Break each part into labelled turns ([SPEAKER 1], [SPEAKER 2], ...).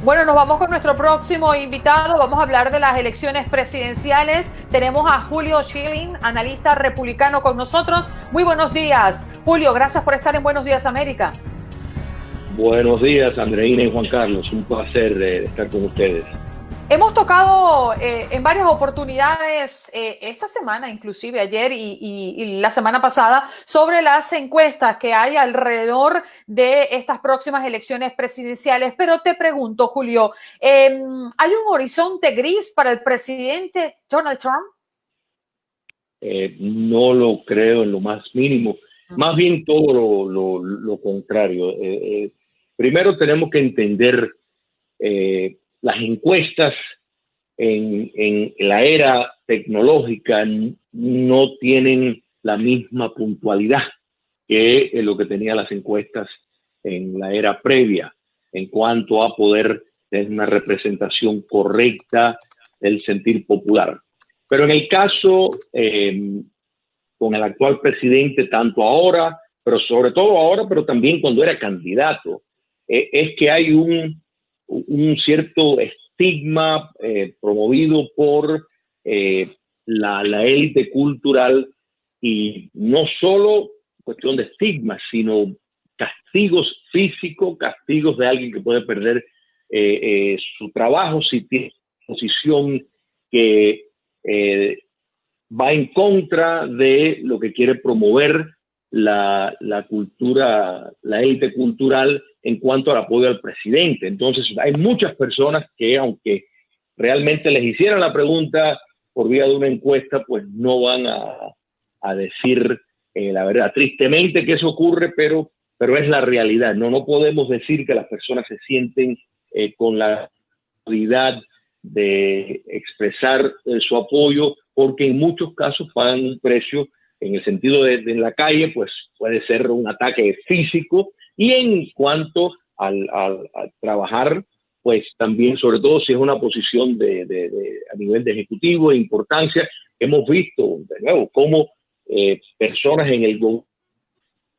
[SPEAKER 1] Bueno, nos vamos con nuestro próximo invitado. Vamos a hablar de las elecciones presidenciales. Tenemos a Julio Schilling, analista republicano, con nosotros. Muy buenos días, Julio. Gracias por estar en Buenos Días, América.
[SPEAKER 2] Buenos días, Andreina y Juan Carlos. Un placer estar con ustedes.
[SPEAKER 1] Hemos tocado en varias oportunidades esta semana, inclusive ayer y la semana pasada, sobre las encuestas que hay alrededor de estas próximas elecciones presidenciales. Pero te pregunto, Julio, ¿hay un horizonte gris para el presidente Donald Trump?
[SPEAKER 2] No lo creo en lo más mínimo. Más bien todo lo contrario. Primero tenemos que entender las encuestas en la era tecnológica no tienen la misma puntualidad que lo que tenían las encuestas en la era previa en cuanto a poder tener una representación correcta del sentir popular. Pero en el caso con el actual presidente, tanto ahora, pero sobre todo ahora, pero también cuando era candidato, es que hay un cierto estigma promovido por la élite cultural, y no solo cuestión de estigma, sino castigos físicos, castigos de alguien que puede perder su trabajo si tiene una posición que va en contra de lo que quiere promover la cultura, la élite cultural en cuanto al apoyo al presidente. Entonces hay muchas personas que, aunque realmente les hicieran la pregunta por vía de una encuesta, pues no van a decir la verdad. Tristemente que eso ocurre, pero es la realidad. No podemos decir que las personas se sienten con la comodidad de expresar su apoyo, porque en muchos casos pagan un precio en el sentido de en la calle, pues puede ser un ataque físico, y en cuanto al trabajar, pues también, sobre todo si es una posición a nivel de ejecutivo de importancia, hemos visto de nuevo cómo personas en el gobierno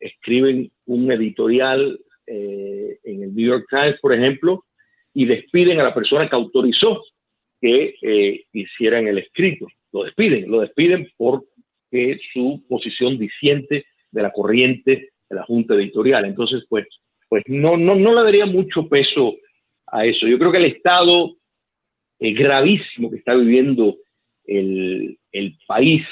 [SPEAKER 2] escriben un editorial en el New York Times, por ejemplo, y despiden a la persona que autorizó que hicieran el escrito. Lo despiden porque su posición disiente de la corriente de la junta editorial. Entonces, pues no le daría mucho peso a eso. Yo creo que el estado gravísimo que está viviendo el país,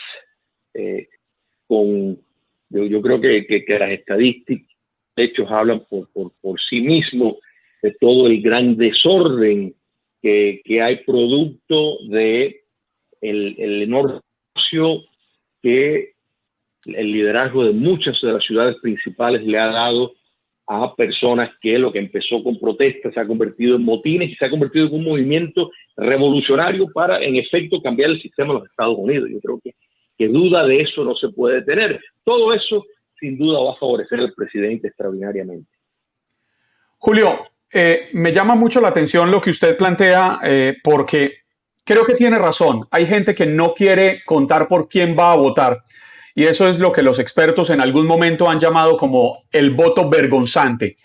[SPEAKER 2] yo creo que las estadísticas, de hecho, hablan por sí mismos de todo el gran desorden que hay producto de el enorme que el liderazgo de muchas de las ciudades principales le ha dado a personas que lo que empezó con protestas se ha convertido en motines y se ha convertido en un movimiento revolucionario para, en efecto, cambiar el sistema de los Estados Unidos. Yo creo que duda de eso no se puede tener. Todo eso, sin duda, va a favorecer al presidente extraordinariamente.
[SPEAKER 3] Julio, me llama mucho la atención lo que usted plantea, porque creo que tiene razón. Hay gente que no quiere contar por quién va a votar. Y eso es lo que los expertos en algún momento han llamado como el voto vergonzante.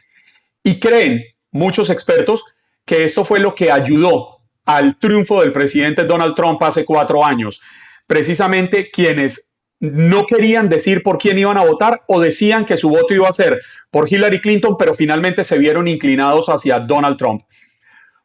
[SPEAKER 3] Y creen muchos expertos que esto fue lo que ayudó al triunfo del presidente Donald Trump hace 4 años. Precisamente quienes no querían decir por quién iban a votar o decían que su voto iba a ser por Hillary Clinton, pero finalmente se vieron inclinados hacia Donald Trump.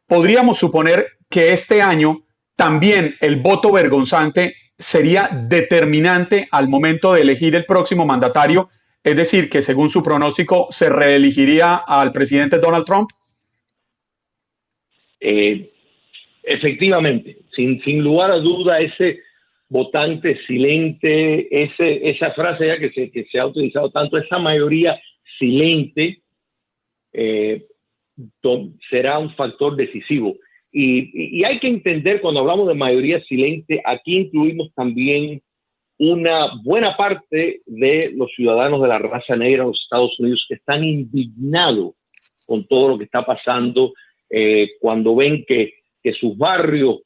[SPEAKER 3] Podríamos suponer que este año también el voto vergonzante sería determinante al momento de elegir el próximo mandatario, es decir, que según su pronóstico se reelegiría al presidente Donald Trump.
[SPEAKER 2] Efectivamente, sin lugar a duda, ese votante silente, esa frase ya que se ha utilizado tanto, esa mayoría silente, será un factor decisivo. Y hay que entender, cuando hablamos de mayoría silente, aquí incluimos también una buena parte de los ciudadanos de la raza negra en los Estados Unidos que están indignados con todo lo que está pasando, cuando ven que sus barrios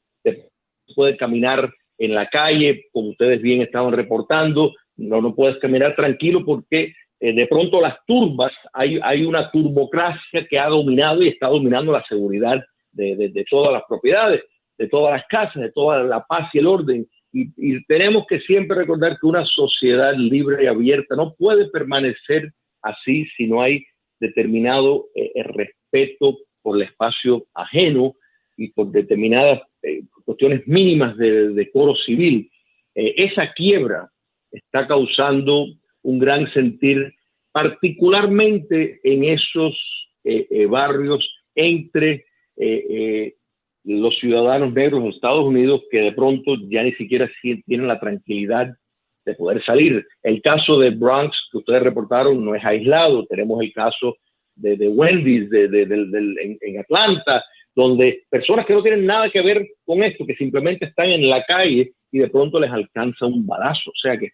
[SPEAKER 2] pueden caminar en la calle, como ustedes bien estaban reportando, no puedes caminar tranquilo porque de pronto las turbas, hay una turbocracia que ha dominado y está dominando la seguridad de todas las propiedades, de todas las casas, de toda la paz y el orden. Y tenemos que siempre recordar que una sociedad libre y abierta no puede permanecer así si no hay determinado respeto por el espacio ajeno y por determinadas cuestiones mínimas de decoro civil. Esa quiebra está causando un gran sentir, particularmente en esos barrios entre los ciudadanos negros de los Estados Unidos, que de pronto ya ni siquiera tienen la tranquilidad de poder salir. El caso de Bronx que ustedes reportaron no es aislado. Tenemos el caso de Wendy's en Atlanta, donde personas que no tienen nada que ver con esto, que simplemente están en la calle y de pronto les alcanza un balazo. O sea que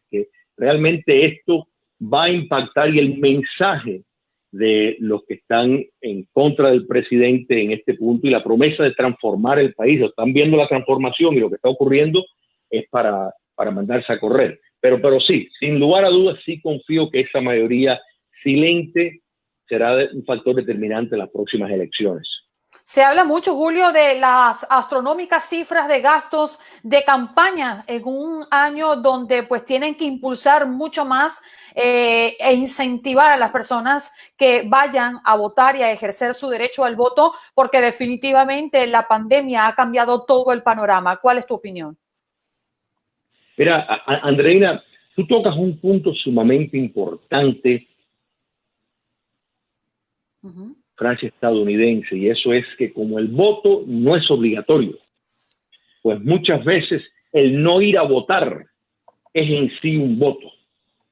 [SPEAKER 2] realmente esto va a impactar, y el mensaje de los que están en contra del presidente en este punto y la promesa de transformar el país, están viendo la transformación y lo que está ocurriendo es para mandarse a correr. Pero sí, sin lugar a dudas, sí confío que esa mayoría silente será un factor determinante en las próximas elecciones.
[SPEAKER 1] Se habla mucho, Julio, de las astronómicas cifras de gastos de campaña en un año donde pues tienen que impulsar mucho más e incentivar a las personas que vayan a votar y a ejercer su derecho al voto, porque definitivamente la pandemia ha cambiado todo el panorama. ¿Cuál es tu opinión?
[SPEAKER 2] Mira, Andreina, tú tocas un punto sumamente importante, Francia estadounidense, y eso es que como el voto no es obligatorio, pues muchas veces el no ir a votar es en sí un voto.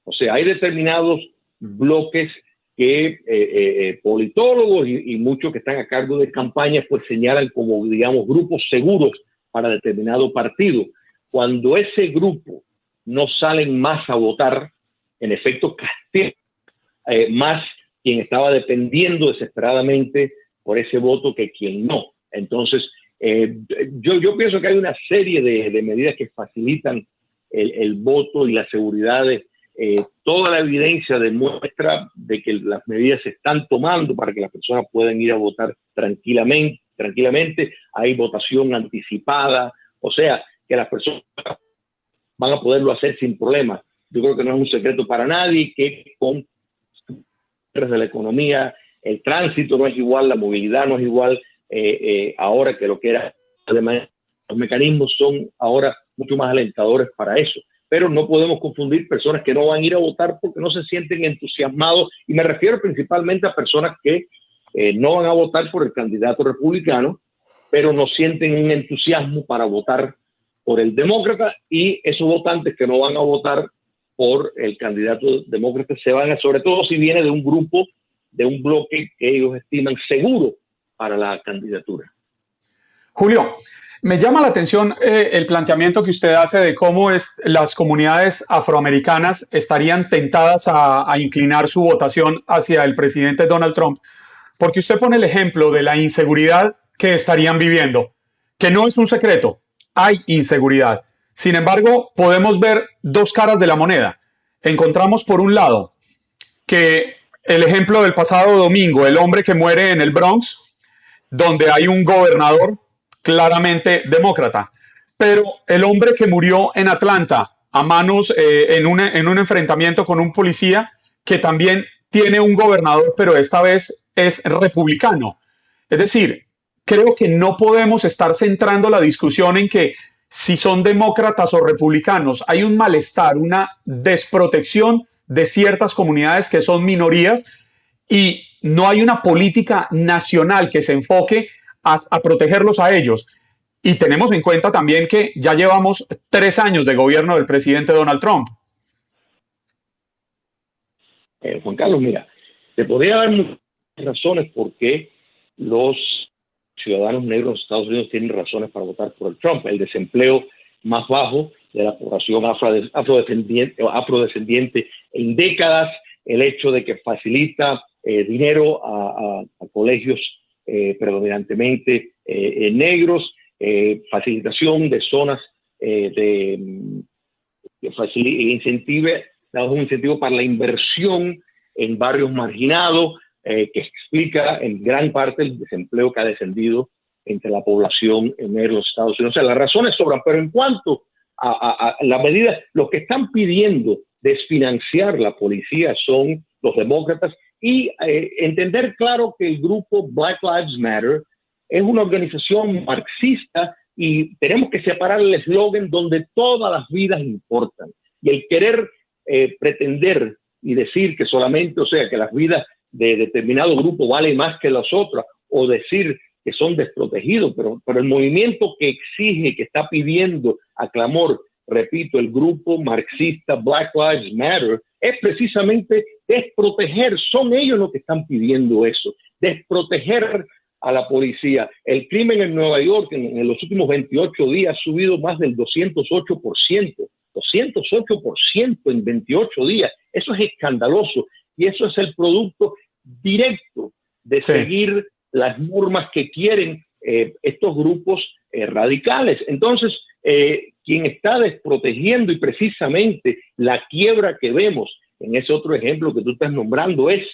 [SPEAKER 2] O sea, hay determinados bloques que politólogos y muchos que están a cargo de campañas pues señalan como, digamos, grupos seguros para determinado partido. Cuando ese grupo no salen más a votar, en efecto castiga más quien estaba dependiendo desesperadamente por ese voto que quien no. Entonces, yo pienso que hay una serie de medidas que facilitan el voto y la seguridad. Toda la evidencia demuestra de que las medidas se están tomando para que las personas puedan ir a votar tranquilamente. Hay votación anticipada, o sea, que las personas van a poderlo hacer sin problemas. Yo creo que no es un secreto para nadie que con de la economía, el tránsito no es igual, la movilidad no es igual ahora que lo que era. Además, los mecanismos son ahora mucho más alentadores para eso. Pero no podemos confundir personas que no van a ir a votar porque no se sienten entusiasmados, y me refiero principalmente a personas que no van a votar por el candidato republicano, pero no sienten un entusiasmo para votar por el demócrata, y esos votantes que no van a votar por el candidato demócrata se van a, sobre todo si viene de un grupo, de un bloque que ellos estiman seguro para la candidatura.
[SPEAKER 3] Julio, me llama la atención el planteamiento que usted hace de cómo las comunidades afroamericanas estarían tentadas a inclinar su votación hacia el presidente Donald Trump, porque usted pone el ejemplo de la inseguridad que estarían viviendo, que no es un secreto, hay inseguridad. Sin embargo, podemos ver dos caras de la moneda. Encontramos por un lado que el ejemplo del pasado domingo, el hombre que muere en el Bronx, donde hay un gobernador claramente demócrata, pero el hombre que murió en Atlanta a manos en un enfrentamiento con un policía que también tiene un gobernador, pero esta vez es republicano. Es decir, creo que no podemos estar centrando la discusión en que si son demócratas o republicanos. Hay un malestar, una desprotección de ciertas comunidades que son minorías, y no hay una política nacional que se enfoque a protegerlos a ellos. Y tenemos en cuenta también que ya llevamos 3 años de gobierno del presidente Donald Trump.
[SPEAKER 2] Juan Carlos, mira, te podría dar muchas razones por qué los ciudadanos negros de los Estados Unidos tienen razones para votar por el Trump. El desempleo más bajo de la población afrodescendiente en décadas, el hecho de que facilita dinero a colegios predominantemente negros, facilitación de zonas damos un incentivo para la inversión en barrios marginados, que explica en gran parte el desempleo que ha descendido entre la población en los Estados Unidos. O sea, las razones sobran, pero en cuanto a la medida, los que están pidiendo desfinanciar la policía son los demócratas y entender claro que el grupo Black Lives Matter es una organización marxista y tenemos que separar el eslogan donde todas las vidas importan. Y el querer pretender y decir que solamente, o sea, que las vidas de determinado grupo valen más que las otras, o decir que son desprotegidos, pero el movimiento que exige, que está pidiendo a clamor, repito, el grupo marxista Black Lives Matter, es precisamente desproteger, son ellos los que están pidiendo eso, desproteger a la policía. El crimen en Nueva York en los últimos 28 días ha subido más del 208%, 208% en 28 días. Eso es escandaloso y eso es el producto directo de seguir las normas que quieren estos grupos radicales. Entonces, quien está desprotegiendo y precisamente la quiebra que vemos en ese otro ejemplo que tú estás nombrando es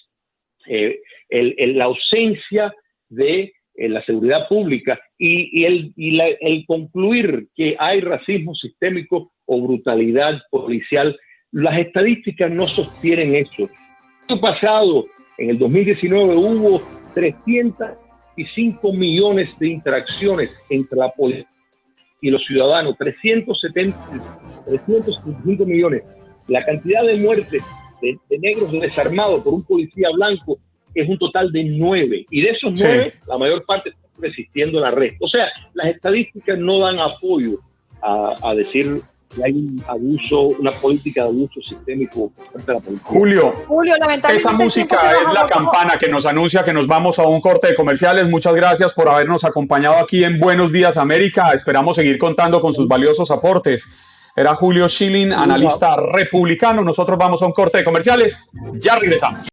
[SPEAKER 2] la ausencia de la seguridad pública y el concluir que hay racismo sistémico o brutalidad policial. Las estadísticas no sostienen eso. El año pasado, en el 2019, hubo 305 millones de interacciones entre la policía y los ciudadanos, 375 millones. La cantidad de muertes de negros desarmados por un policía blanco es un total de 9, y de esos 9, la mayor parte están resistiendo el arresto. O sea, las estadísticas no dan apoyo a decir que hay un abuso, una política de abuso sistémico contra la policía.
[SPEAKER 3] Julio,
[SPEAKER 1] lamentablemente
[SPEAKER 3] esa música es la campana que nos anuncia que nos vamos a un corte de comerciales. Muchas gracias por habernos acompañado aquí en Buenos Días América. Esperamos seguir contando con sus valiosos aportes. Era Julio Schilling, analista republicano. Nosotros vamos a un corte de comerciales. Ya regresamos.